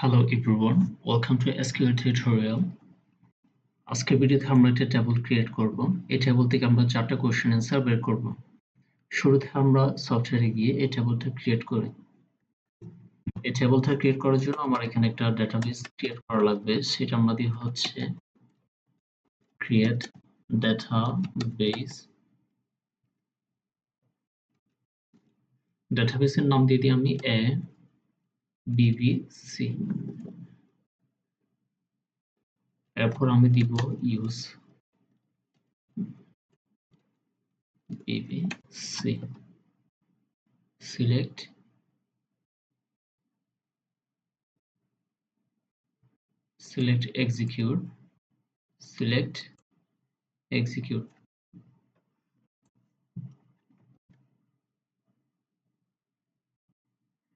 Hello everyone, welcome to SQL tutorial. আজকের ভিডিওতে আমরা একটা টেবিল ক্রিয়েট করব। এই টেবিল থেকে আমরা 4টা কোশ্চেন অ্যান্সার বের করব। শুরুতে আমরা সফটওয়্যারে গিয়ে এই টেবিলটা ক্রিয়েট করি। এই টেবিলটা ক্রিয়েট করার জন্য আমার এখানে একটা ডেটাবেস ক্রিয়েট করা লাগবে। সেটা আমরা দিয়ে হচ্ছে ক্রিয়েট ডেটাবেস। ডেটাবেসের নাম দিয়ে দিই আমি ABC। এরপর আমি দিব use BBC। Select execute, select execute।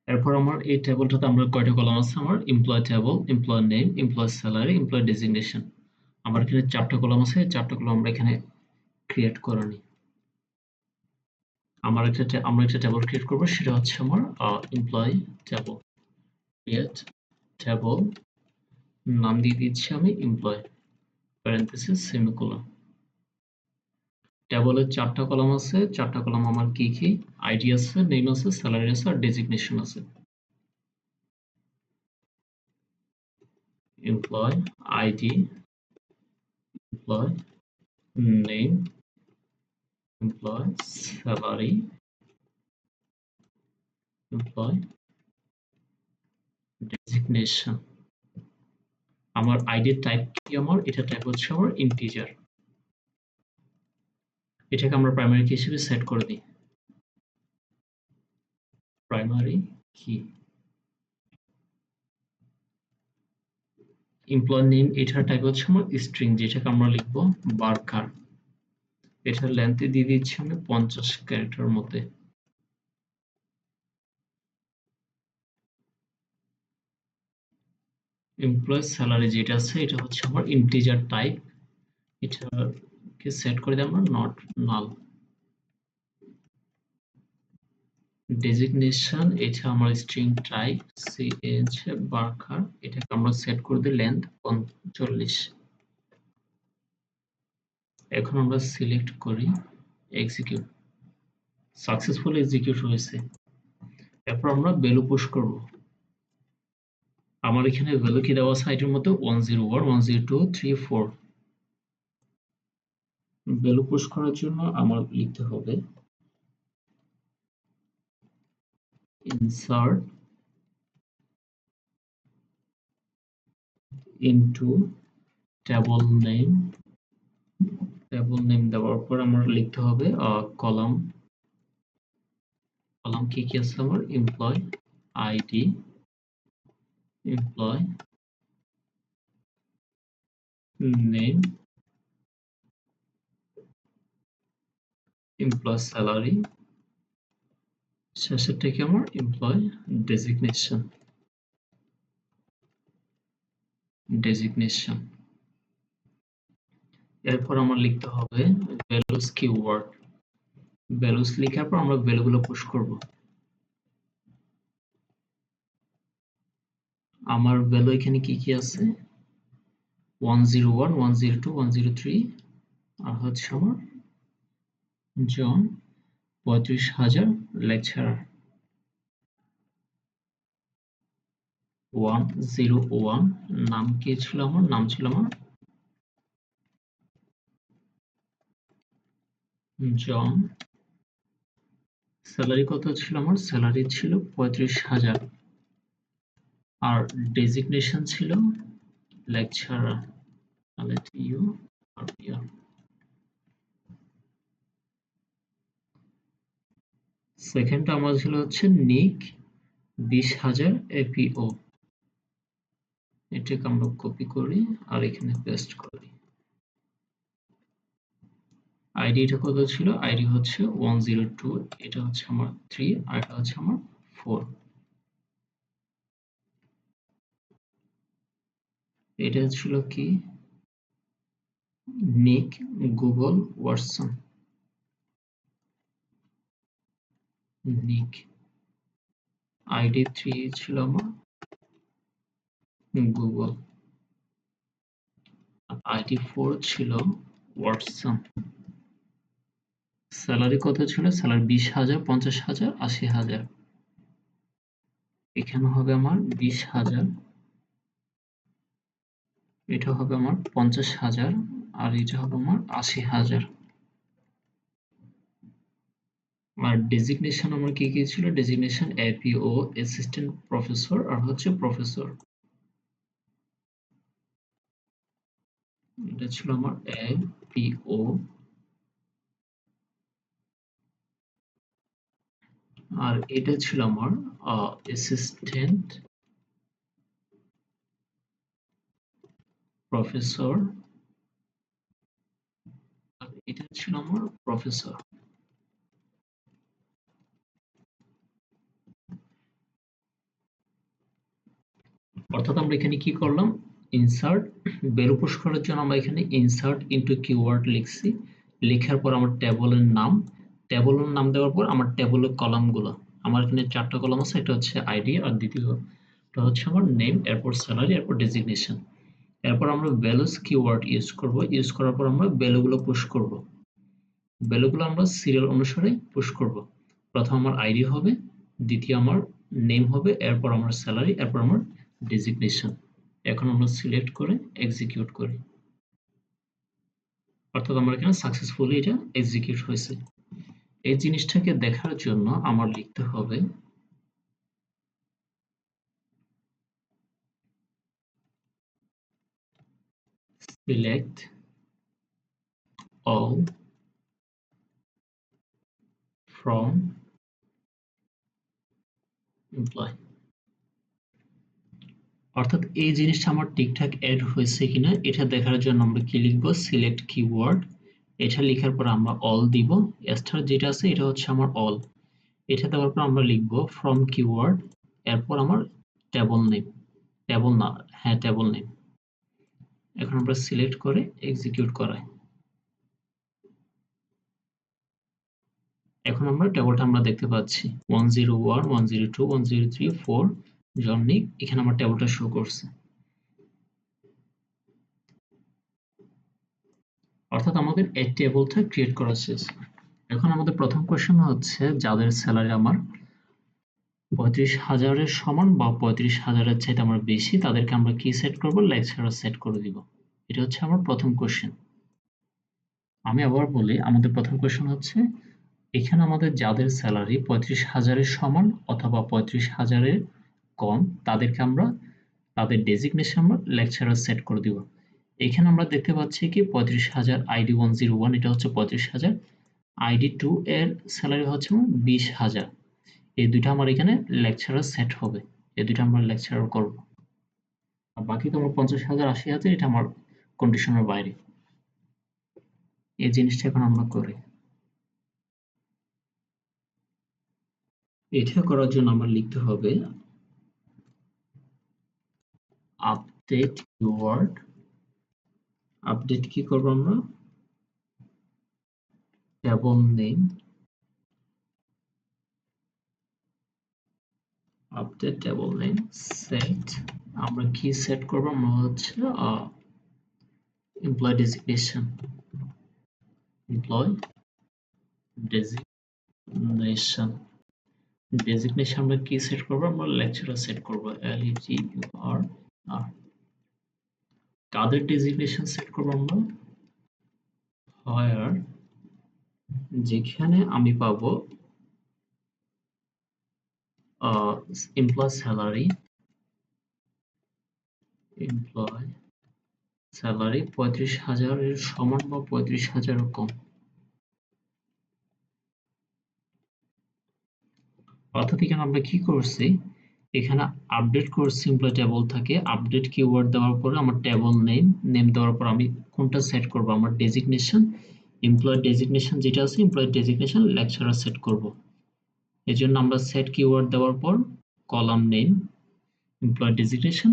এরপর আমার এই টেবিলটাতে আমরা কয়টা কলাম আছে, আমার employee table, employee name, employee salary, employee designation. আমার এখানে 4টা কলাম আছে। 4টা কলাম আমরা এখানে ক্রিয়েট করে নিই। আমরা একটা টেবল ক্রিয়েট করব, সেটা হচ্ছে আমার এমপ্লয় টেবল। ক্রিয়েট টেবল, নাম দিয়ে দিচ্ছি আমি এমপ্লয়, প্যারেনথেসিস সেমিকোলন। টেবলের 4টা কলাম আছে। 4টা কলাম আমার কি কি? আইডি আছে, নেম আছে, স্যালারি আছে আর ডেজিগনেশন আছে। Employee ID, employee name, employee salary, employee designation. আমার আইডির টাইপ কি? আমার এটা টাইপ হচ্ছে আমার ইন্টিজার। এটাকে আমরা প্রাইমারি কি হিসেবে সেট করে দিই। প্রাইমারি কি। এমপ্লয় নেম, এটার টাইপ হচ্ছে আমার স্ট্রিং, যেটাকে আমরা লিখবো বার্কার। এটার লেন্থ দিয়ে দিচ্ছি আমি 50 ক্যারেক্টার মধ্যে। এমপ্লয় স্যালারি যেটা আছে, এটা হচ্ছে আমার ইন্টিজার টাইপ। এটাকে সেট করে দিই আমরা নট নাল। ডেজিগনেশন, এটা আমার স্ট্রিং টাইপ CH বার্কার। এটাকে আমরা সেট করে দিই লেন্থ 45। এখন আমরা সিলেক্ট করি এক্সিকিউট। সাকসেসফুলি এক্সিকিউট হয়েছে। এরপর আমরা ভ্যালু পুশ করব। আমার এখানে ভ্যালু কি দেওয়া আছে আইডির মধ্যে 101 102 3 4। ভ্যালু পুশ করার জন্য আমার লিখতে হবে insert into table name. Table name দেওয়ার পর আমার লিখতে হবে কলাম। কলাম কি কি আছে আমার? Employee ID, employee name, employee salary, শেষেরটা কি আমার? Employee designation. ডেজিগনেশন। এরপর আমার লিখতে হবে ভ্যালুস কিওয়ার্ড। ভ্যালুস লেখার পর আমরা ভ্যালুগুলো পুশ করব। আমার ভ্যালু এখানে কি কি আছে? 101 102 103 আর হচ্ছে আমার জন 35,000 লেকচারার। 101 নাম কি ছিল আমার? নাম ছিল আমার জন। স্যালারি কত ছিল আমার? স্যালারি ছিল 35,000 আর ডেজিগনেশন ছিল lecturer. You are year. Second আমার ছিল হচ্ছে নিক 20,000 APO। এটাকে আমরা কপি করি আর এখানে পেস্ট করি। আইডি এটা কত ছিল? আইডি হচ্ছে 102, এটা হচ্ছে আমার 3 আর এটা হচ্ছে আমার 4। এটা ছিল কি? নিক গুগল ওয়াটসন। নিক আইডি 3 ছিল আমার গুগল। ID4 ছিল ওয়াটসন। স্যালারি কত ছিল? স্যালারি 20,000, 50,000, 80,000। এখানে হবে আমার 20,000, এটা হবে আমার 50,000, আর এটা হবে আমার 80,000। আর ডেজিগনেশন আমার কি কি ছিল? ডেজিগনেশন APO, অ্যাসিস্ট্যান্ট প্রফেসর, আর হচ্ছে প্রফেসর। এটা ছিল আমার APO, আর এটা ছিল আমার অ্যাসিস্ট্যান্ট প্রফেসর, আর এটা ছিল আমার প্রফেসর। অর্থাৎ আমরা এখানে কি করলাম? ইনসার্ট, ভ্যালু পুশ করার জন্য আমরা এখানে ইনসার্ট ইনটু কিওয়ার্ড লিখছি। লেখার পর আমার টেবলের নাম দেওয়ার পর আমার টেবলের কলামগুলো, আমার এখানে 4টা কলাম আছে। একটা হচ্ছে আইডি, আর দ্বিতীয়টা হচ্ছে আমার নেম, এরপর স্যালারি, এরপর ডেজিগনেশন। এরপর আমরা ভ্যালুস কিওয়ার্ড ইউজ করব। ইউজ করার পর আমরা ভ্যালুগুলো পুশ করব। ভ্যালুগুলো আমরা সিরিয়াল অনুসারে পুশ করব। প্রথম আমার আইডি হবে, দ্বিতীয় আমার নেম হবে, এরপর আমার স্যালারি, এরপর আমার ডেজিগনেশন। এখন আমরা সিলেক্ট করে এক্সিকিউট করি। অর্থাৎ আমার এখানে সাকসেসফুলি এটা এক্সিকিউট হয়েছে। এই জিনিসটাকে দেখার জন্য আমার লিখতে হবে select all from employee। অর্থাৎ এই জিনিসটা আমার ঠিকঠাক অ্যাড হয়েছে কিনা এটা দেখার জন্য আমরা কি লিখব? Select keyword. এটা লেখার পর আমরা অল দিব। স্টার যেটা আছে এটা হচ্ছে আমার অল। এটা দেওয়ার পর আমরা লিখব ফ্রম কিওয়ার্ড, এরপর আমার টেবল নেম, টেবল না, হ্যাঁ টেবল নেম। এখন আমরা সিলেক্ট করে এক্সিকিউট করাই। এখন আমরা টেবলটা আমরা দেখতে পাচ্ছি 101, 102, 103, 4 জর্নি। এখানে আমার টেবলটা শো করছে। অর্থাৎ আমাদের এই টেবলটা ক্রিয়েট করা শেষ। এখন আমাদের প্রথম কোশ্চেন হচ্ছে যাদের স্যালারি আমার 35,000-এর সমান বা 35,000-এর চাইতে আমার বেশি, তাদেরকে আমরা কি সেট করব? লেকচারার সেট করে দিব। এটা হচ্ছে আমার প্রথম কোশ্চেন। আমি আবার বলি, আমাদের প্রথম কোশ্চেন হচ্ছে এখানে আমাদের যাদের স্যালারি 35,000-এর সমান অথবা 35,000-এর কম, তাদেরকে আমরা তাদের ডেজিগনেশন আমরা লেকচারার সেট করে দিব। এখানে আমরা দেখতে পাচ্ছি কি 35,000 ID101, এটা হচ্ছে 35,000। ID2 এর স্যালারি হচ্ছে 20,000। এই দুইটা আমার এখানে লেকচারার সেট হবে। এই দুইটা আমরা লেকচারার করব। আর বাকি তোমার 50,000, 80,000 এটা আমার কন্ডিশনের বাইরে। এই জিনিসটা এখন আমরা করি। এটা করার জন্য আমরা লিখতে হবে আপডেট কিওয়ার্ড। আপডেট কি করব আমরা? Table name, update table name set. আমরা কি সেট করব? আমরা হচ্ছে employee designation, employee designation. Designation আমরা কি সেট করব? আমরা লেকচারার সেট করব, LECUR। কাদের ডেজিগনেশন সেট করব আমরা? হোয়ার, যেখানে আমি পাবো এমপ্লয় স্যালারি, এমপ্লয় স্যালারি 35,000-এর সমান বা 35,000-এর কম। অর্থাৎ এখানে আমরা কি করছি? এখানে আপডেট করছি এমপ্লয় টেবল থেকে। আপডেট কিওয়ার্ড দেওয়ার পরে আমার টেবল নেম দেওয়ার পর আমি কোনটা সেট করব? আমার ডেজিগনেশন, এমপ্লয় ডেজিগনেশন যেটা আছে, এমপ্লয় ডেজিগনেশন লেকচারার সেট করব। এজন্য আমরা সেট কিওয়ার্ড দেওয়ার পর কলাম নেম, এমপ্লয় ডেজিগনেশন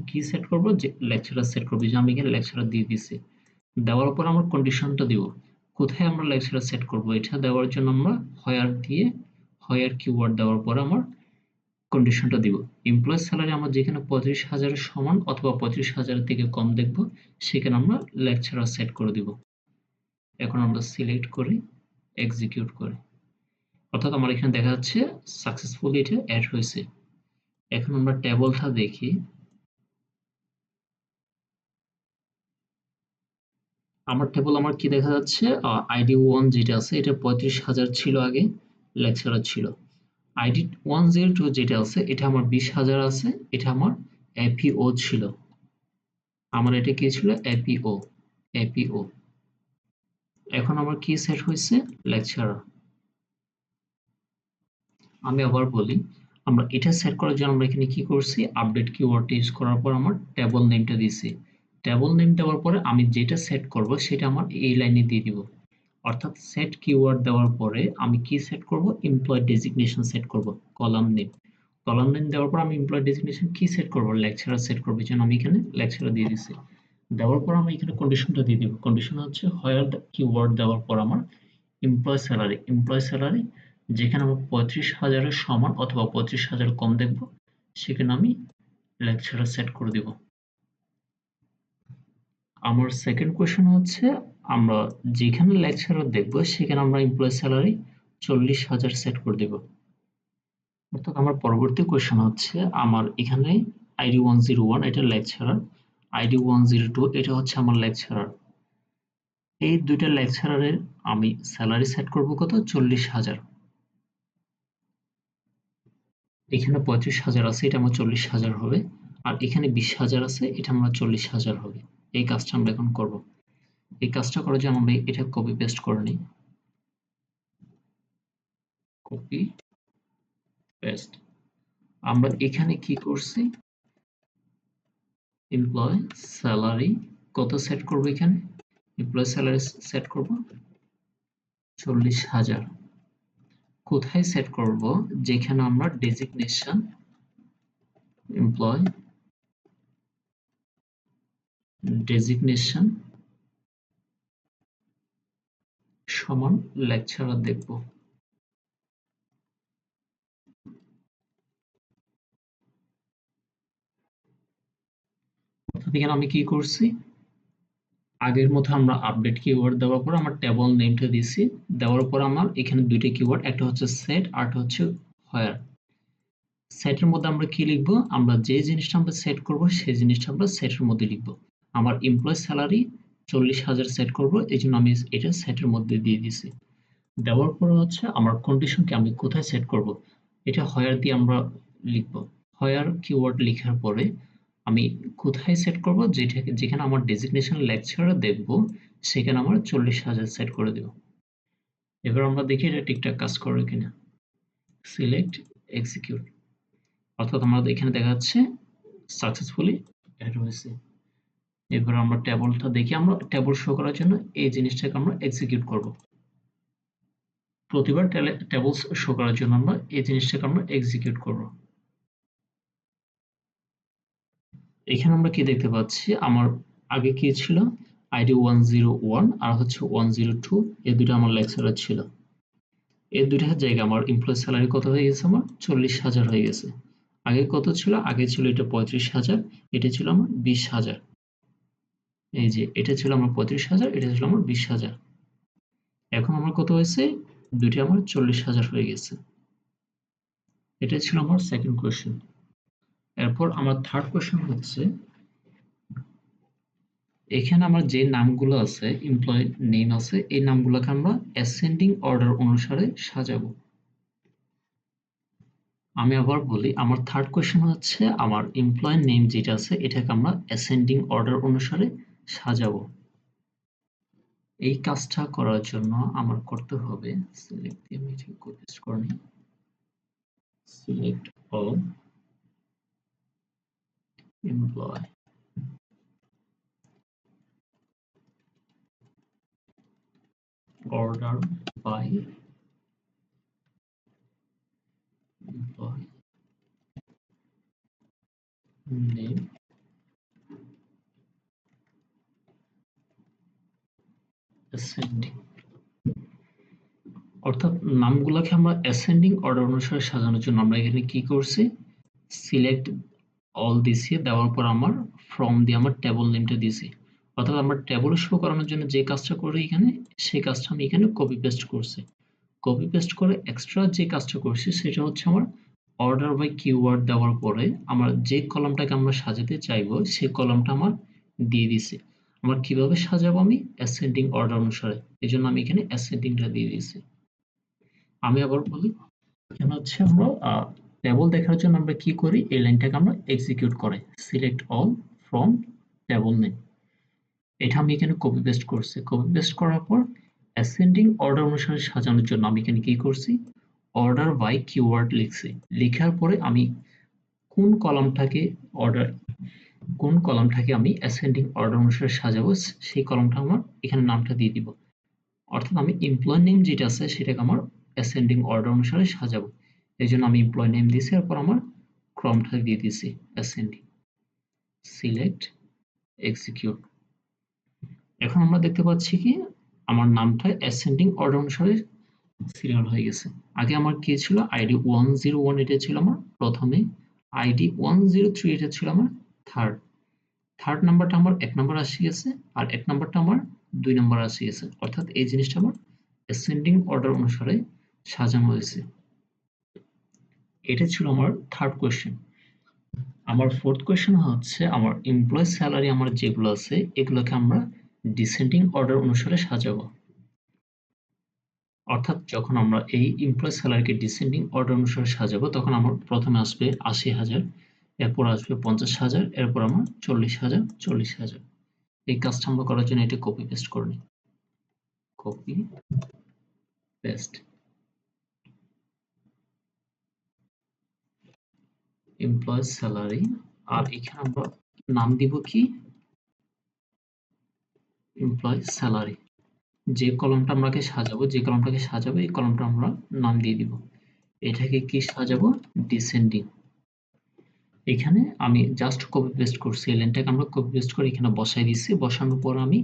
কি সেট করব? যে লেকচারার সেট করব। যে আমি এখানে লেকচারার দিয়ে দিছি। দেওয়ার পর আমার কন্ডিশনটা দিব। কোথায় আমরা লেকচারার সেট করব? এটা দেওয়ার জন্য আমরা হোয়ার কিওয়ার্ড দেওয়ার পর আমার কন্ডিশনটা দিব। এমপ্লয়ি স্যালারি আমরা যেখানে 35,000 এর সমান অথবা 35,000 এর থেকে কম দেখব সেখানে আমরা লেকচারার সেট করে দিব। এখন আমরা সিলেক্ট করি, এক্সিকিউট করি। অর্থাৎ আমার এখানে দেখা যাচ্ছে সাকসেসফুলি এটা এড হয়েছে। এখন আমরা টেবলটা দেখি। আমার টেবল আমার কি দেখা যাচ্ছে, আইডি 1 যেটা আছে এটা 35,000 ছিল আগে, লেকচারার ছিল। আইডি 102 যেটা আছে এটা আমার 20,000 আছে, এটা আমার এপিও ছিল। আমার এটা কি ছিল, এপিও। এপিও। এখন আমার কি সেট হয়েছে, লেকচারার। আমি আবার বলি, আমরা এটা সেট করার জন্য আমরা এখানে কি করছি, আপডেট কিওয়ার্ডটা ইউজ করার পর আমার টেবল নেমটা দিছি। টেবল নেম দেওয়ার পরে আমি যেটা সেট করব সেটা আমার এই লাইনে দিয়ে দিব। অর্থাৎ সেট কিওয়ার্ড দেওয়ার পরে আমি কি সেট করব, এমপ্লয় ডেজিগনেশন সেট করব, কলাম নেম। কলাম নেম দেওয়ার পর আমি এমপ্লয় ডেজিগনেশন কি সেট করব, লেকচারার সেট করব। যেন আমি এখানে লেকচারার দিয়ে দিছি। দেওয়ার পর আমি এখানে কন্ডিশনটা দিয়ে দিব। কন্ডিশন হচ্ছে হোয়ার দ্য কিওয়ার্ড দেওয়ার পর আমার এমপ্লয় স্যালারি, এমপ্লয় স্যালারি যেখানে আমার 35,000 এর সমান অথবা 35,000 কম দেখব সেখানে আমি লেকচারার সেট করে দিব। আমার সেকেন্ড কোয়েশ্চন হচ্ছে, আমরা যেখানে লেকচারার দেখব সেখানে আমরা এমপ্লয় স্যালারি 40,000 সেট করে দেব। অর্থাৎ আমার পরবর্তী কোয়েশ্চন হচ্ছে, আমার এখানে আইডি 101 এটা লেকচারার, আইডি 102 এটা হচ্ছে আমার লেকচারার। এই দুইটা লেকচারারের আমি স্যালারি সেট করব কত, 40,000। এখানে 35,000 আছে, এটা আমার 40,000 হবে। আর এখানে 20,000 আছে, এটা আমার 40,000 হবে। এই কাজটা আমরা এখন করব। এই কাজটা করার জন্য আমরা এটা কপি পেস্ট করে নিই। Copy paste. আমরা এখানে কি করছি, এমপ্লয় স্যালারি কত সেট করব, এখানে এমপ্লয় স্যালারি সেট করব 40,000। কোথায় সেট করব, যেখানে আমরা ডেজিগনেশন এমপ্লয় ডেজিগনেশন সমান লেকচারার দেখব। অর্থাৎ এখানে আমি কি করছি, আগের মতো আমরা আপডেট কিওয়ার্ড দেওয়ার পর আমার টেবল নেমটা দিছি। দেওয়ার পর আমার এখানে দুইটা কিওয়ার্ড, একটা হচ্ছে সেট আর একটা হচ্ছে হোয়ার। সেটের মধ্যে আমরা কি লিখবো, আমরা যে জিনিসটা আমরা সেট করব সেই জিনিসটা আমরা সেটের মধ্যে লিখব। আমার এমপ্লয় স্যালারি 40,000 সেট করব, এই জন্য আমি এটা সেটের মধ্যে দিয়ে দিছি। দেওয়ার পর হচ্ছে আমার কন্ডিশনকে আমি কোথায় সেট করব, এটা হোয়ার দিয়ে আমরা লিখব। হোয়ার কিওয়ার্ড লেখার পরে আমি কোথায় সেট করব, যেখানে আমার ডেজিগনেশন লেকচারার দেখব সেখানে আমার 40,000 সেট করে দেব। এবার আমরা দেখি এটা ঠিকঠাক কাজ করে কিনা। Select, execute. অর্থাৎ আমাদের এখানে দেখা যাচ্ছে সাকসেসফুলি অ্যাড হয়েছে। এবার আমরা টেবলটা দেখি, আমরা টেবল শো করার জন্য এই জিনিসটাকে আমরা এক্সিকিউট করব। প্রতিবার টেবল শো করার জন্য আমরা এই জিনিসটাকে আমরা এক্সিকিউট করব। এখানে আমরা কি দেখতে পাচ্ছি, আমার আগে কি ছিল, আইডি 101 আর হচ্ছে 102, এই দুটো আমার লেকচারার ছিল। এই দুইটার জায়গায় আমার এমপ্লয় স্যালারি কত হয়ে গেছে, আমার 40,000 হয়ে গেছে। আগে কত ছিল, আগে ছিল এটা 35,000, এটা ছিল আমার 20,000। এই যে এটা ছিল আমার 35,000, এটা ছিল আমার 20,000। এখন আমার কত হয়েছে, দুইটা আমার 40,000 হয়ে গেছে। এটা ছিল আমার সেকেন্ড কোয়েশ্চেন। এরপর আমার থার্ড কোয়েশ্চেন হচ্ছে, এখানে আমার যে নামগুলো আছে, এমপ্লয় নেম আছে, এই নামগুলোকে আমরা অ্যাসেন্ডিং অর্ডার অনুসারে সাজাবো। আমি আবার বলি, আমার থার্ড কোয়েশ্চেন হচ্ছে, আমার এমপ্লয় নেম যেটা আছে এটাকে আমরা অ্যাসেন্ডিং অর্ডার অনুসারে সাজাবো। এই কাজটা করার জন্য আমার করতে হবে, সিলেক্ট দিয়ে আমি ঠিক কপি পেস্ট করে নিই। Select all employee, order by employee name ascending। অর্থাৎ নামগুলোকে আমরা অ্যাসেন্ডিং অর্ডার অনুসারে সাজানোর জন্য আমরা এখানে কি করছি, সিলেক্ট অল দিছি, দেওয়ার পর আমার ফ্রম দিয়ে আমার টেবল নেমটা দিছি। অর্থাৎ আমরা টেবল শো করানোর জন্য যে কাজটা করি এখানে, সেই কাজটা আমি এখানে কপি পেস্ট করছি। কপি পেস্ট করে এক্সট্রা যে কাজটা করছি সেটা হচ্ছে আমার অর্ডার বাই কিওয়ার্ড দেওয়ার পরে আমার যে কলামটাকে আমরা সাজাতে চাইবো সেই কলামটা আমার দিয়ে দিছি। আমার কিভাবে সাজাবো, আমি অ্যাসেন্ডিং অর্ডার অনুসারে, এই জন্য আমি এখানে অ্যাসেন্ডিংটা দিয়ে দিয়েছি। আমি আবার বলি, এখানে হচ্ছে আমরা টেবল দেখার জন্য আমরা কি করি, এই লাইনটাকে আমরা এক্সিকিউট করে select all from table name, এটা আমি এখানে কপি পেস্ট করছি। কপি পেস্ট করার পর অ্যাসেন্ডিং অর্ডার অনুসারে সাজানোর জন্য আমি এখানে কি করছি, অর্ডার বাই কিওয়ার্ড লিখছি। লেখার পরে আমি কোন কলামটাকে আমি অ্যাসেন্ডিং অর্ডার অনুসারে সাজাবো সেই কলামটা আমার এখানে নামটা দিয়ে দিব। অর্থাৎ আমি এমপ্লয় নেম যেটা আছে সেটাকে আমার অ্যাসেন্ডিং অর্ডার অনুসারে সাজাবো, এই জন্য আমি এমপ্লয় নেম দিয়েছি, এরপর আমার ক্রমটা দিয়ে দিয়েছি অ্যাসেন্ডিং, সিলেক্ট, এক্সিকিউট। এখন আমরা দেখতে পাচ্ছি কি আমার নামটা অ্যাসেন্ডিং অর্ডার অনুসারে সিরিয়াল হয়ে গেছে। আগে আমার কি ছিল, আইডি 101 এটা ছিল আমার প্রথমে, আইডি 103 এটা ছিল আমার থার্ড নাম্বারটা আমার 1 নাম্বার আসে গেছে, আর 1 নাম্বারটা আমার 2 নাম্বার আসে গেছে। অর্থাৎ এই জিনিসটা আমার অ্যাসেন্ডিং অর্ডার অনুসারে সাজানো হয়েছে। এটা ছিল আমার থার্ড কোয়েশ্চেন। আমার ফোর্থ কোয়েশ্চেন হচ্ছে আমার এমপ্লয় স্যালারি আমার যেগুলো আছে এগুলোকে আমরা ডিসেন্ডিং অর্ডার অনুসারে সাজাবো। অর্থাৎ যখন আমরা এই এমপ্লয় স্যালারিকে ডিসেন্ডিং অর্ডার অনুসারে সাজাবো তখন আমার প্রথমে আসবে 80,000, এরপর আসবে 50,000, এরপর আমার 40,000, 40,000। এই কাজটা আমরা করার জন্য এটা কপি পেস্ট করে নিই, কপি পেস্ট, এমপ্লয় স্যালারি, আর এখানে আমরা নাম দিব কি, এমপ্লয় স্যালারি। যে কলামটাকে সাজাবো এই কলামটা আমরা নাম দিয়ে দিব। এটাকে কি সাজাবো, ডিসেন্ডিং। এখানে আমি জাস্ট কপি পেস্ট করছি, এই লাইনটাকে আমরা কপি পেস্ট করে এখানে বসাই দিচ্ছি। বসানোর পর আমি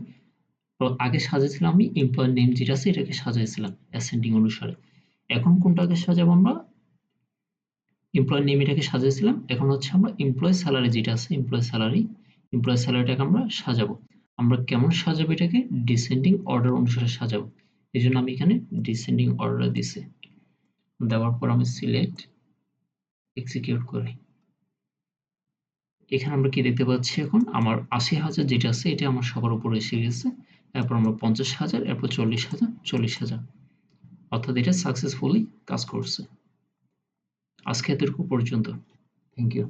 আগে সাজিয়েছিলাম আমি এমপ্লয় নেম যেটা আছে এটাকে সাজাইছিলাম অ্যাসেন্ডিং অনুসারে। এখন কোনটাকে সাজাবো, আমরা এমপ্লয় নেম এটাকে সাজিয়েছিলাম, এখন হচ্ছে আমরা এমপ্লয় স্যালারি যেটা আছে এমপ্লয় স্যালারিটাকে আমরা সাজাবো। আমরা কেমন সাজাবো, এটাকে ডিসেন্ডিং অর্ডার অনুসারে সাজাবো, এই জন্য আমি এখানে ডিসেন্ডিং অর্ডার দিছি। দেওয়ার পর আমি সিলেক্ট, এক্সিকিউট করি। এখানে আমরা কি দেখতে পাচ্ছি, এখন আমার 80,000 যেটা আছে এটা আমার সবার উপরে এসে গেছে, এরপর আমরা 50,000, এরপর 40,000, 40,000, অর্থাৎ এটা সাকসেসফুলি কাজ করছে। আজকে এতটুকু পর্যন্ত। Thank you.